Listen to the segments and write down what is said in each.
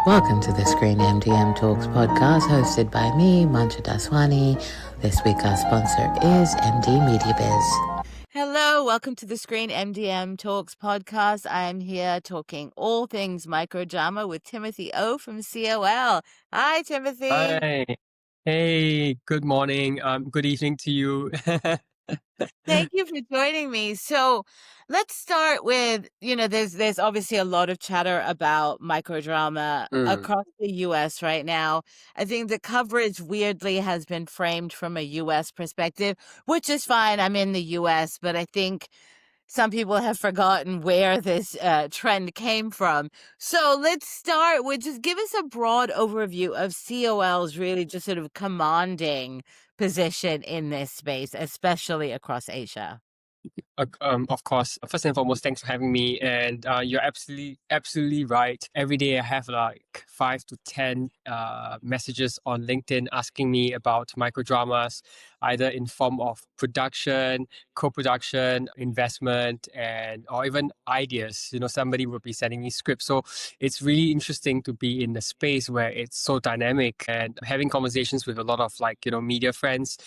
Welcome to the Screen MDM Talks podcast hosted by me, Mancha Daswani. This week our sponsor is MD Media Biz. Hello, welcome to the Screen MDM Talks podcast. I am here talking all things Microdrama with Timothy O from COL. Hi, Timothy. Hi. Hey, good morning. Good evening to you. Thank you for joining me. So let's start with, there's obviously a lot of chatter about microdrama across the US right now. I think the coverage weirdly has been framed from a US perspective, which is fine. I'm in the US, but I think some people have forgotten where this trend came from. So let's start with just give us a broad overview of COL's really just sort of commanding position in this space, especially across Asia. Of course, first and foremost, thanks for having me. And you're absolutely right. Every day I have like 5 to 10 messages on LinkedIn asking me about microdramas, either in form of production, co-production, investment, and or even ideas. Somebody will be sending me scripts. So it's really interesting to be in the space where it's so dynamic and having conversations with a lot of media friends.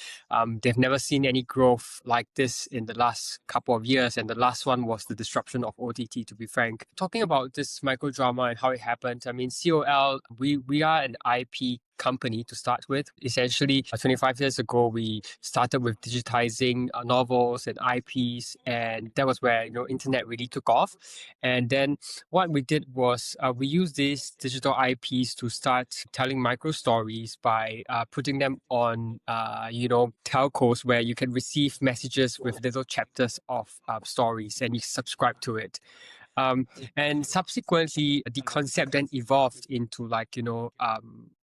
They've never seen any growth like this in the last couple of years, and the last one was the disruption of OTT, to be frank. Talking about this microdrama and how it happened, I mean, COL, we are an IP company to start with. Essentially, 25 years ago, we started with digitizing novels and IPs, and that was where internet really took off. And then what we did was we used these digital IPs to start telling micro stories by putting them on telcos where you can receive messages with little chapters of stories, and you subscribe to it. And subsequently, the concept then evolved into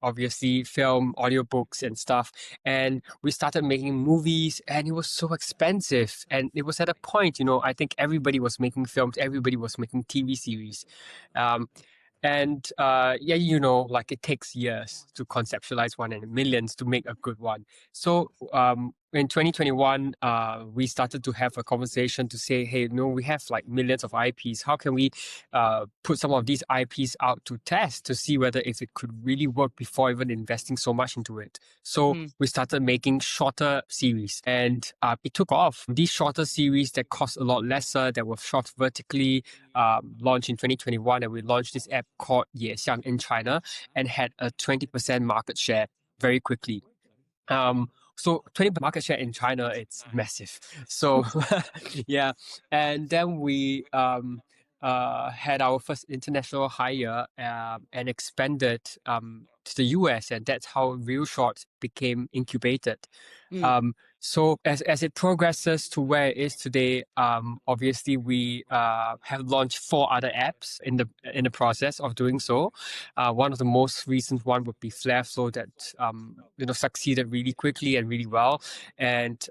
obviously film, audiobooks and stuff. And we started making movies, and it was so expensive. And it was at a point, I think everybody was making films, everybody was making TV series. It takes years to conceptualize one and millions to make a good one. So in 2021, we started to have a conversation to say, hey, we have like millions of IPs. How can we put some of these IPs out to test to see whether if it could really work before even investing so much into it? So we started making shorter series, and it took off. These shorter series that cost a lot lesser, that were shot vertically, launched in 2021, and we launched this app called Yexiang in China and had a 20% market share very quickly. So 20% market share in China, it's massive. So yeah, and then we had our first international hire and expanded to the US, and that's how Real Short became incubated. So as it progresses to where it is today, obviously we have launched 4 other apps in the process of doing so. One of the most recent one would be Flare Flow that succeeded really quickly and really well, and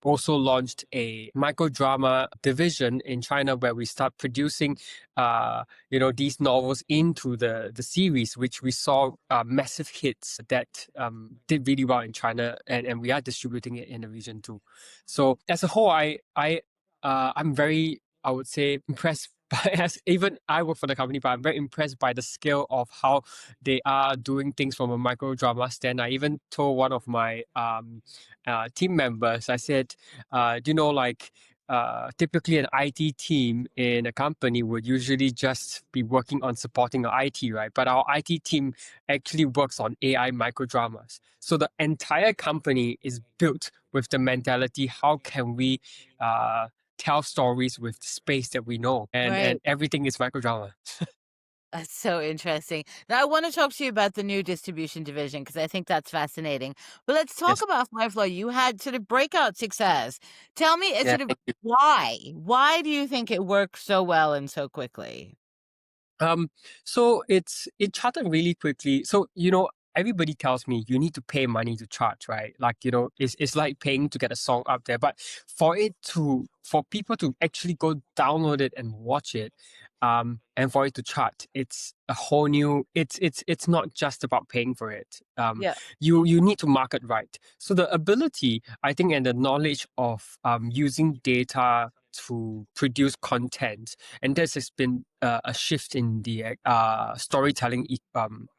also launched a microdrama division in China where we start producing these novels into the series, which we saw massive hits that did really well in China, and we are distributing it in the region too. So as a whole, I'm very, I would say, impressed by, as even I work for the company, but I'm very impressed by the scale of how they are doing things from a microdrama stand. I even told one of my team members, I said, typically an IT team in a company would usually just be working on supporting our IT, right? But our IT team actually works on AI microdramas. So the entire company is built with the mentality, how can we tell stories with the space that we know? And everything is microdrama. That's so interesting. Now, I want to talk to you about the new distribution division because I think that's fascinating. But let's talk about Firefly. You had sort of breakout success. Tell me sort of why? Why do you think it worked so well and so quickly? So it charted really quickly. So, everybody tells me you need to pay money to chart, right? Like, it's like paying to get a song up there. But for people to actually go download it and watch it, and for it to chart, it's a whole new, it's not just about paying for it. You need to market right. So the ability, I think, and the knowledge of using data to produce content, and this has been a shift in the storytelling.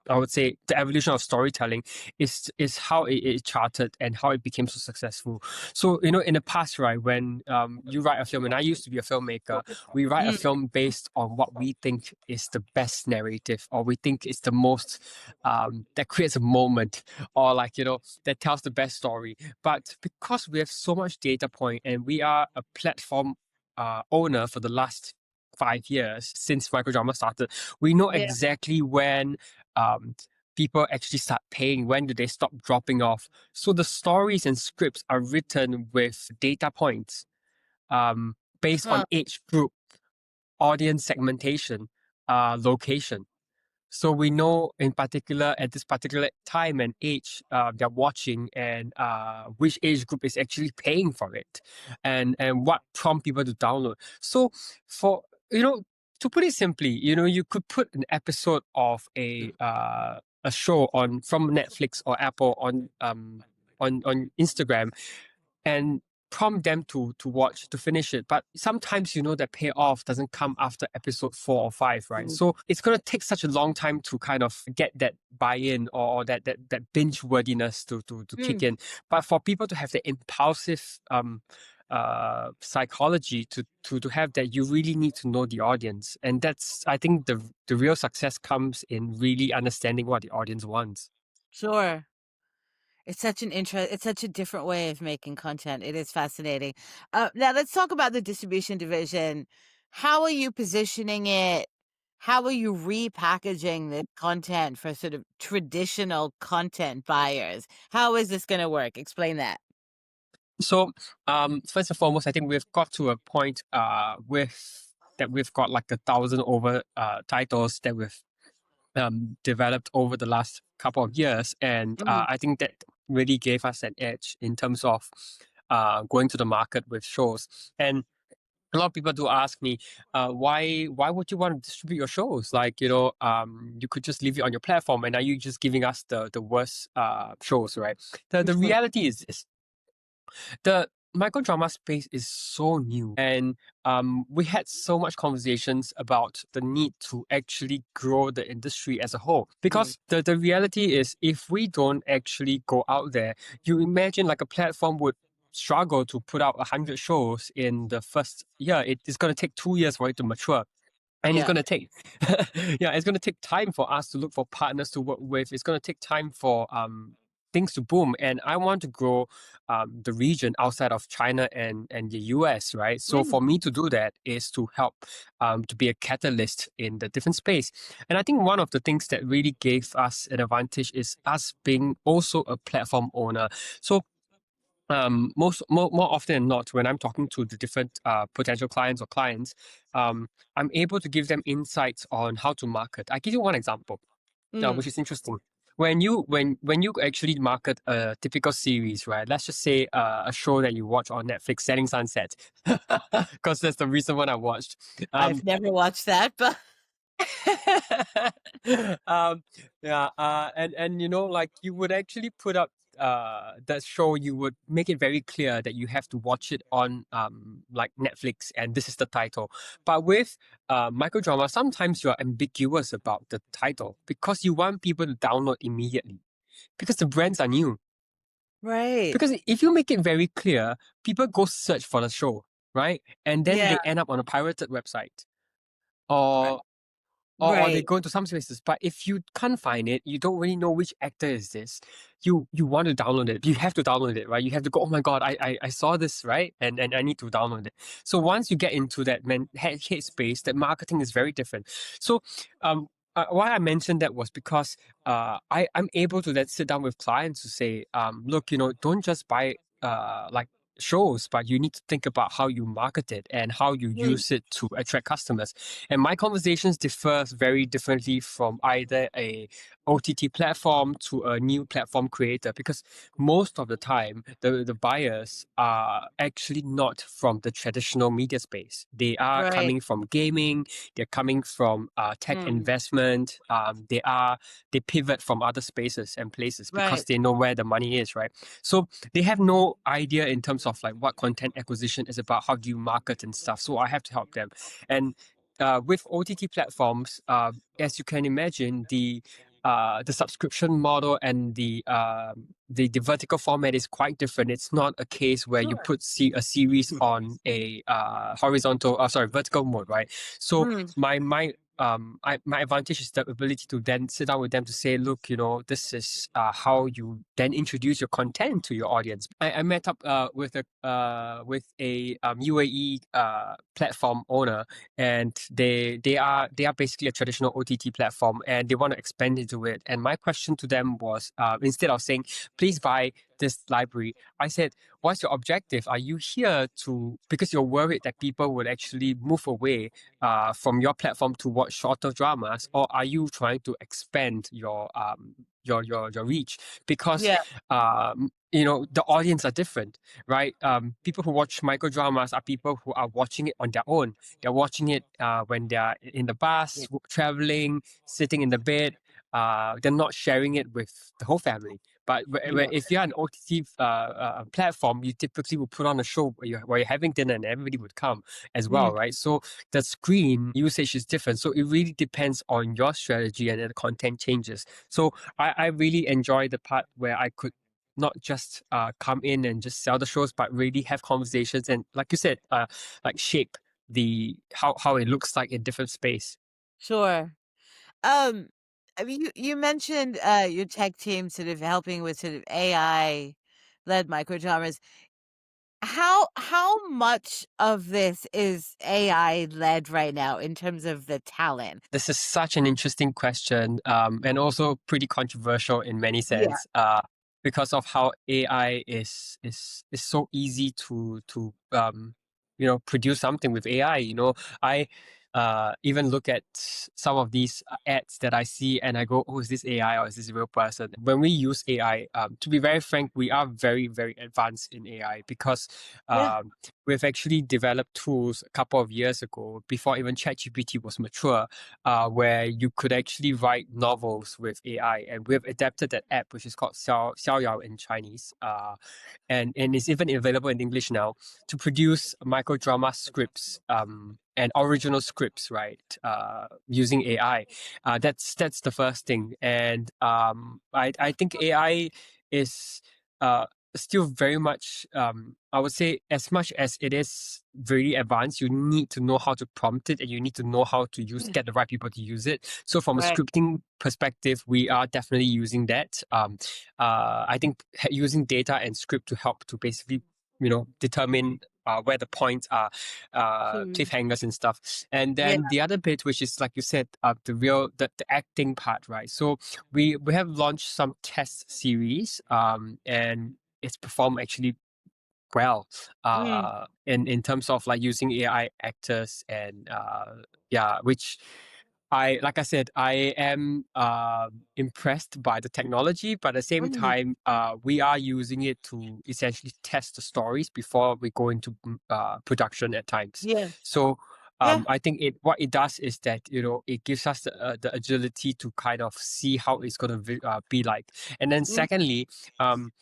I would say the evolution of storytelling is how it charted and how it became so successful. So in the past, right, when you write a film, and I used to be a filmmaker, we write a Mm, film based on what we think is the best narrative, or we think is the most that creates a moment, or that tells the best story. But because we have so much data point, and we are a platform owner for the last 5 years since Microdrama started, we know yeah. exactly when um, people actually start paying, when do they stop dropping off. So the stories and scripts are written with data points based on Huh. age group, audience segmentation, location. So we know in particular at this particular time and age they're watching, and which age group is actually paying for it, and what prompt people to download. So for to put it simply, you could put an episode of a show on from Netflix or Apple on Instagram and prompt them to watch to finish it. But sometimes that payoff doesn't come after episode 4 or 5, right? Mm, So it's gonna take such a long time to kind of get that buy-in, or that binge worthiness to kick mm. in. But for people to have the impulsive psychology to have that, you really need to know the audience. And that's, I think, the real success comes in really understanding what the audience wants. Sure. It's such a different way of making content. It is fascinating. Now let's talk about the distribution division. How are you positioning it? How are you repackaging the content for sort of traditional content buyers? How is this going to work? Explain that. So, first and foremost, I think we've got to a point we've got like 1,000 over titles that we've developed over the last couple of years, and Mm, I think that really gave us an edge in terms of going to the market with shows. And a lot of people do ask me, why would you want to distribute your shows? Like, you could just leave it on your platform, and are you just giving us the worst shows, right? The mhm, reality is this: the microdrama space is so new, and we had so much conversations about the need to actually grow the industry as a whole. mm. Because the reality is, if we don't actually go out there, you imagine like a platform would struggle to put out 100 shows in the first year. It is going to take 2 years for it to mature. And it's Yeah. going to take, yeah, it's going to take time for us to look for partners to work with. It's going to take time for things to boom. And I want to grow the region outside of China and the US, right? So Mm, for me to do that is to help to be a catalyst in the different space. And I think one of the things that really gave us an advantage is us being also a platform owner. So more often than not, when I'm talking to the different potential clients or clients, I'm able to give them insights on how to market. I give you one example, mm. which is interesting. When you actually market a typical series, right? Let's just say a show that you watch on Netflix, Selling Sunset, because that's the recent one I watched. Um, I've never watched that, but um, yeah, and like you would actually put up that show, you would make it very clear that you have to watch it on like Netflix, and this is the title. But with microdrama, sometimes you're ambiguous about the title because you want people to download immediately because the brands are new. right. Because if you make it very clear, people go search for the show, right? And then Yeah. they end up on a pirated website. Or or they Right. go into some spaces. But if you can't find it, you don't really know which actor is this. You want to download it. You have to download it, right? You have to go, oh my God, I saw this, right? And I need to download it. So once you get into that head space, that marketing is very different. So why I mentioned that was because I'm able to then sit down with clients to say, look, don't just buy like shows, but you need to think about how you market it and how you Mm, use it to attract customers. And my conversations differ very differently from either a OTT platform to a new platform creator, because most of the time the buyers are actually not from the traditional media space. They are right. coming from gaming, they're coming from tech Mm, investment, they pivot from other spaces and places because right. they know where the money is, right? So they have no idea in terms of like what content acquisition is about, how do you market and stuff. So I have to help them. And with OTT platforms, as you can imagine, the subscription model and the vertical format is quite different. It's not a case where you Sure. put a series on a vertical mode, right? So Mm, my advantage is the ability to then sit down with them to say, look, this is how you then introduce your content to your audience. I met up with a UAE platform owner, and they are basically a traditional OTT platform, and they want to expand into it. And my question to them was, instead of saying, please buy this library, I said, what's your objective? Are you here to because you're worried that people will actually move away from your platform to watch shorter dramas, or are you trying to expand your reach? Because yeah, the audience are different, right? People who watch microdramas are people who are watching it on their own. They're watching it when they're in the yeah, bus, traveling, sitting in the bed. They're not sharing it with the whole family. But yeah. if you're an OTT platform, you typically will put on a show where you're having dinner and everybody would come as well, Mm, right? So the screen usage is different. So it really depends on your strategy and the content changes. So I really enjoy the part where I could not just come in and just sell the shows, but really have conversations and, like you said, like shape the how it looks like in different space. sure. Um, I mean, you mentioned your tech team sort of helping with sort of AI led microdramas. How much of this is AI led right now in terms of the talent? This is such an interesting question, and also pretty controversial in many Yeah. sense, because of how AI is so easy to produce something with AI. I even look at some of these ads that I see, and I go, "Oh, is this AI or is this a real person?" When we use AI, to be very frank, we are very, very advanced in AI because Yeah. um, we've actually developed tools a couple of years ago before even ChatGPT was mature, where you could actually write novels with AI. And we've adapted that app, which is called Xiaoyao in Chinese, and it's even available in English now, to produce microdrama scripts, and original scripts, right? Using AI. That's the first thing. And I think AI is uh, still very much, I would say, as much as it is very advanced, you need to know how to prompt it, and you need to know how to Yeah. get the right people to use it. So from a Right. scripting perspective, we are definitely using that. I think using data and script to help to basically, determine where the points are, Sure. cliffhangers and stuff. And Yeah. then the other bit, which is like you said, the acting part, right? So we have launched some test series, and it's performed actually well, Mm, in terms of like using AI actors, and yeah, which like I said, I am impressed by the technology, but at the same mm, time, we are using it to essentially test the stories before we go into production at times. yeah. So Yeah. I think what it does is that it gives us the agility to kind of see how it's going to be like. And then Mm, secondly, um,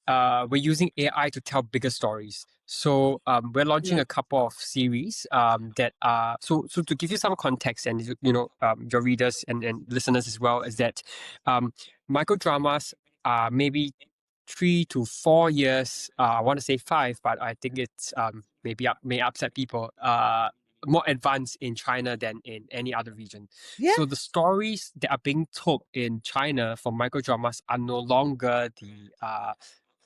we're using AI to tell bigger stories. So we're launching yeah. a couple of series that are so to give you some context, and your readers and listeners as well, is that um, microdramas are maybe 3 to 4 years. I want to say five, but I think it's may upset people. More advanced in China than in any other region. Yeah. So the stories that are being told in China for microdramas are no longer the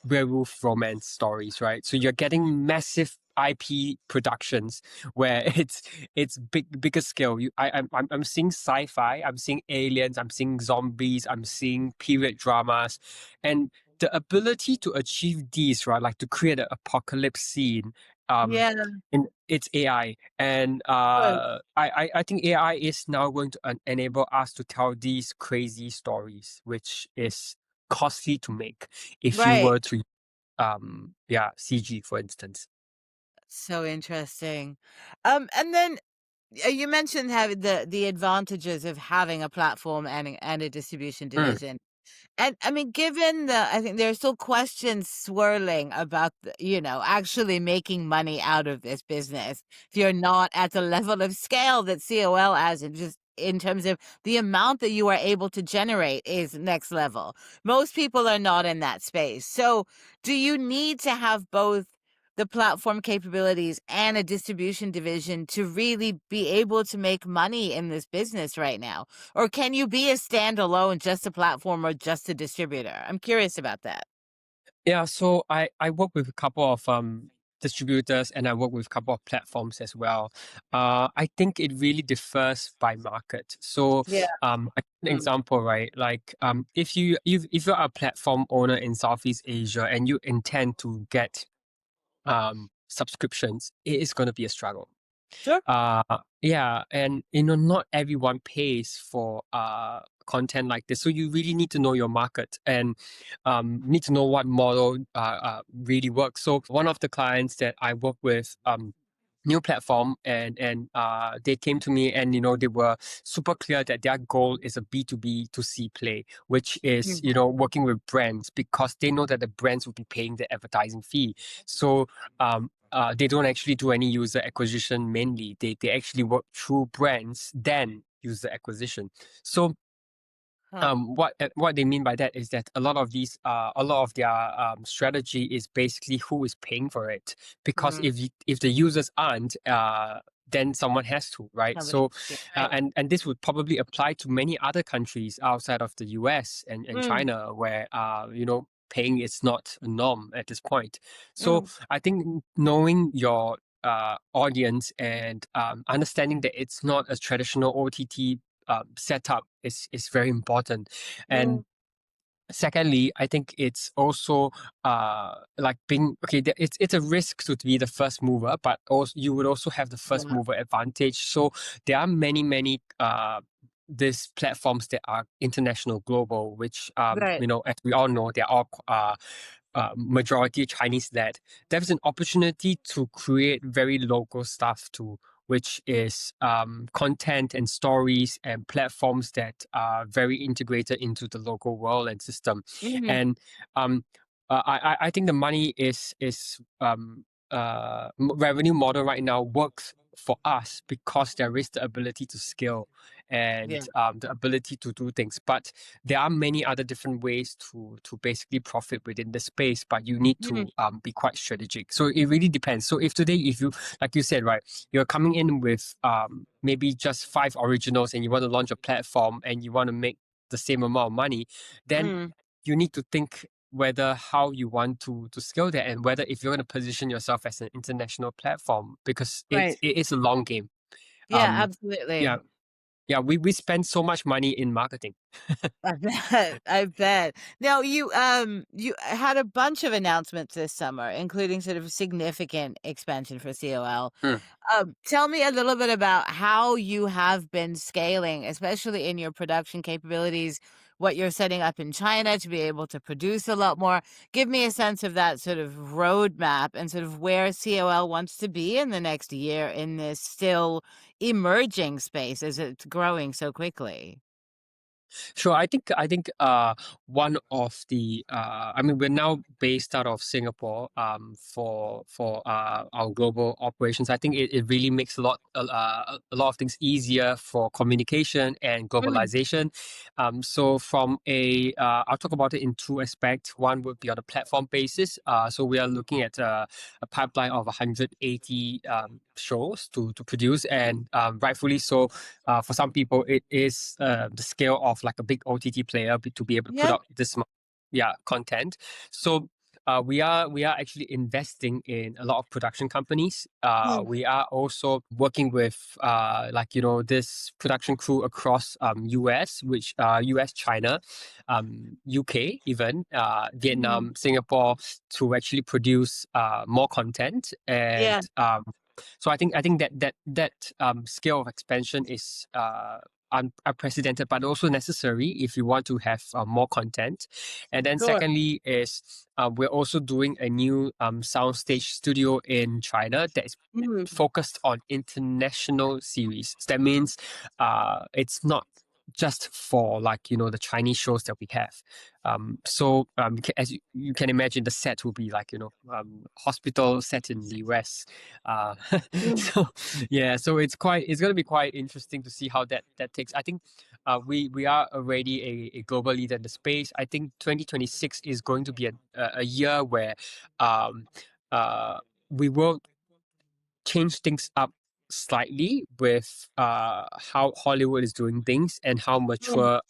werewolf romance stories, right? So you're getting massive IP productions where it's bigger scale. I'm seeing sci-fi, I'm seeing aliens, I'm seeing zombies, I'm seeing period dramas, and the ability to achieve these, right, like to create an apocalypse scene, Yeah. in it's AI, and Good. I think AI is now going to enable us to tell these crazy stories, which is costly to make if you Right. were to yeah, CG, for instance. So interesting. And then you mentioned having the advantages of having a platform and a distribution Mm. division. And I mean, given I think there's still questions swirling about actually making money out of this business. If you're not at the level of scale that COL has, and just in terms of the amount that you are able to generate is next level. Most people are not in that space. So, do you need to have both the platform capabilities and a distribution division to really be able to make money in this business right now? Or can you be a standalone, just a platform or just a distributor? I'm curious about that. Yeah, so I work with a couple of distributors and I work with a couple of platforms as well. I think it really differs by market. So Yeah. an example, right? Like if you're a platform owner in Southeast Asia and you intend to get subscriptions, it is going to be a struggle. Sure. Uh, yeah, and not everyone pays for content like this. So you really need to know your market and need to know what model really works. So one of the clients that I work with, new platform, and they came to me and they were super clear that their goal is a B2B to C play, which is Mm. working with brands because they know that the brands will be paying the advertising fee. So they don't actually do any user acquisition mainly. They actually work through brands, then user acquisition. So Huh. what they mean by that is that a lot of their strategy is basically who is paying for it. Because Mm. if the users aren't, then someone has to, right? Somebody. So Yeah, right. and this would probably apply to many other countries outside of the US and Mm. China, where paying is not a norm at this point. So Mm. I think knowing your audience and understanding that it's not a traditional OTT setup is very important. Mm. And secondly, I think it's also like being okay. It's a risk to be the first mover, but also you would also have the first Yeah. mover advantage. So there are many these platforms that are international, global, which Right. as we all know, they're all majority Chinese led. There's an opportunity to create very local stuff too, which is content and stories and platforms that are very integrated into the local world and system. Mhm. And I think the money is revenue model right now works for us because there is the ability to scale Yeah. and the ability to do things. But there are many other different ways to basically profit within the space, but you need Mhm. to be quite strategic. So it really depends. So if today, if you, like you said, right, you're coming in with maybe just 5 originals and you want to launch a platform and you want to make the same amount of money, then Mm. you need to think whether how you want to scale that, and whether if you're going to position yourself as an international platform, because Right. it is a long game. Yeah, Um, yeah, absolutely. yeah, we spend so much money in marketing. I bet. I bet. Now you had a bunch of announcements this summer, including sort of significant expansion for COL. Tell me a little bit about how you have been scaling, especially in your production capabilities, what you're setting up in China to be able to produce a lot more. Give me a sense of that sort of roadmap and sort of where COL wants to be in the next year in this still emerging space as it's growing so quickly. Sure. I think one of the I mean, we're now based out of Singapore for our global operations. I think it really makes a lot of things easier for communication and Mm. globalization. So from I'll talk about it in two aspects. One would be on a platform basis. So we are looking at a pipeline of 180 shows to produce, and rightfully so, for some people, it is the scale of like a big OTT player to be able to put Yeah. out this content. So we are actually investing in a lot of production companies. Mm. We are also working with this production crew across US, which US, China, UK, even Mhm. Vietnam, Singapore, to actually produce more content. And Yeah. so I think that scale of expansion is unprecedented, but also necessary if you want to have more content. And then Sure. secondly is we're also doing a new soundstage studio in China that is Mhm. focused on international series. That means it's not just for like, the Chinese shows that we have. As you can imagine, the set will be like, hospital set in the US. Uh, Mm. so yeah, so it's going to be quite interesting to see how that takes. I think we are already a global leader in the space. I think 2026 is going to be a year where um, uh, we will change things up slightly with how Hollywood is doing things and how Mm. mature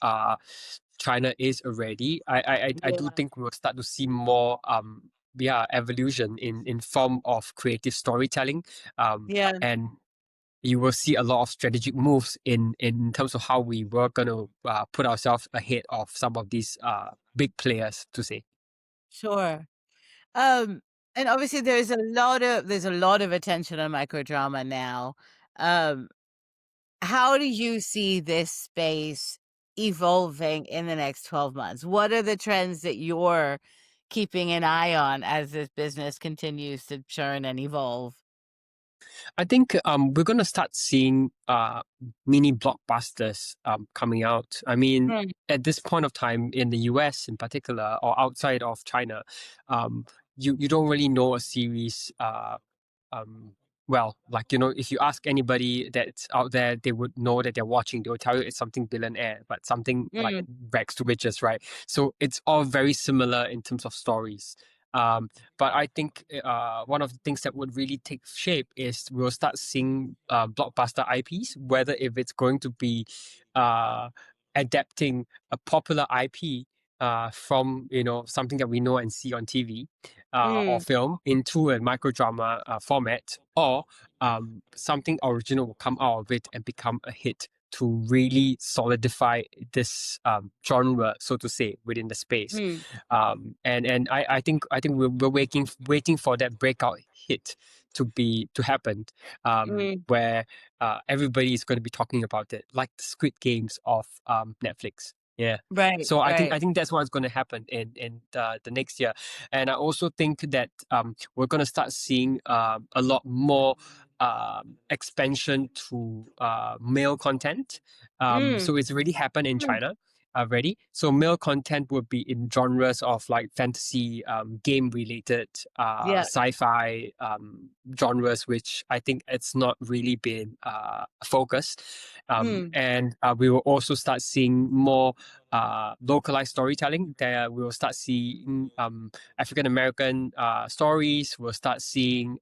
China is already. I do Yeah, think we will start to see more evolution in form of creative storytelling, yeah, and you will see a lot of strategic moves in terms of how we were going to put ourselves ahead of some of these big players, to say. sure. Um, and obviously there's a lot of attention on microdrama now. Um, how do you see this space evolving in the next 12 months? What are the trends that you're keeping an eye on as this business continues to churn and evolve? I think we're gonna start seeing mini blockbusters coming out. I mean, Mm, at this point of time in the US in particular or outside of China, um, you don't really know a series um well, like, if you ask anybody that's out there, they would know that they're watching. They will tell you it's something billionaire, but something like mm, rags to riches, right? So it's all very similar in terms of stories. But I think one of the things that would really take shape is we'll start seeing blockbuster IPs, whether if it's going to be uh adapting a popular IP from something that we know and see on TV or mm, film into a microdrama format, or something original will come out of it and become a hit to really solidify this genre, so to say, within the space. mm, I think we're waiting for that breakout hit to happen, mm. where everybody is going to be talking about it, like the Squid Games of Netflix. Yeah. Right, So I think right. I think that's what's going to happen in the next year, and I also think that we're going to start seeing a lot more expansion to male content. Mm, So it's already happened in mm. China already. So male content would be in genres of like fantasy, game related, Yeah. sci-fi genres, which I think it's not really been focused. Mm, And we will also start seeing more localized storytelling. There we will start seeing African American stories. We'll start seeing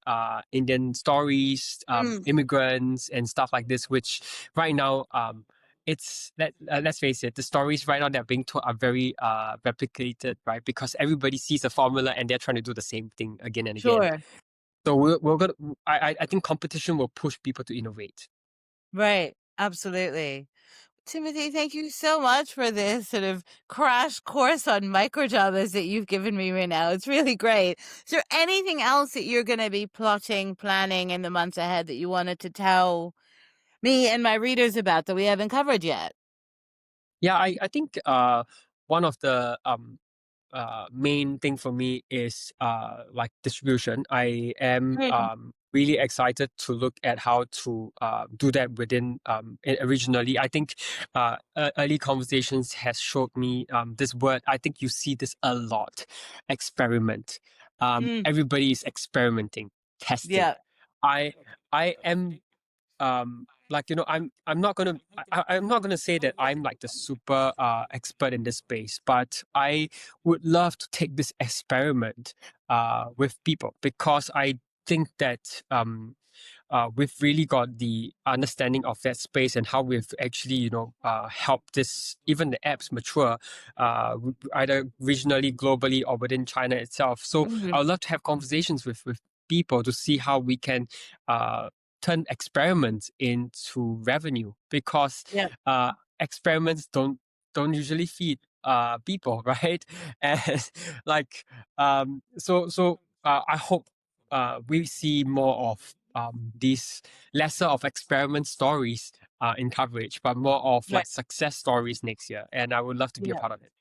Indian stories, mm. immigrants and stuff like this. Which right now, let's face it, the stories right now that are being told are very replicated, right? Because everybody sees a formula and they're trying to do the same thing again and again. Sure. So we're gonna. I think competition will push people to innovate. Right. Absolutely. Timothy, thank you so much for this sort of crash course on microdramas that you've given me right now. It's really great. Is there anything else that you're going to be plotting, planning in the months ahead that you wanted to tell me and my readers about that we haven't covered yet? Yeah, I think one of the main thing for me is like distribution. I am Mm, really excited to look at how to do that within originally. I think early conversations has showed me this word. I think you see this a lot. Experiment. mm, Everybody is experimenting, testing. yeah, I I am like, I'm not gonna I'm not gonna say that I'm like the super expert in this space, but I would love to take this experiment with people, because I think that we've really got the understanding of that space and how we've actually, helped this, even the apps mature, either regionally, globally, or within China itself. So mm, I would love to have conversations with people to see how we can uh, turn experiments into revenue, because yeah, experiments don't usually feed people, right? And like I hope we see more of these lesser of experiment stories in coverage, but more of right, like success stories next year. And I would love to be a yeah. part of it.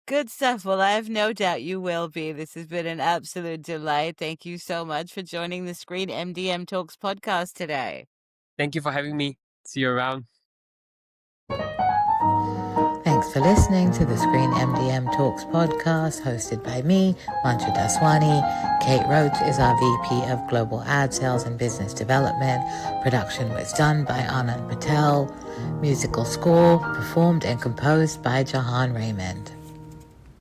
Good stuff. Well, I have no doubt you will be. This has been an absolute delight. Thank you so much for joining the Screen MDM Talks podcast today. Thank you for having me. See you around. for listening to the Screen MDM Talks podcast hosted by me, Mantra Daswani. Kate Roach is our VP of Global Ad Sales and Business Development. Production was done by Anand Patel. Musical score performed and composed by Jahan Raymond.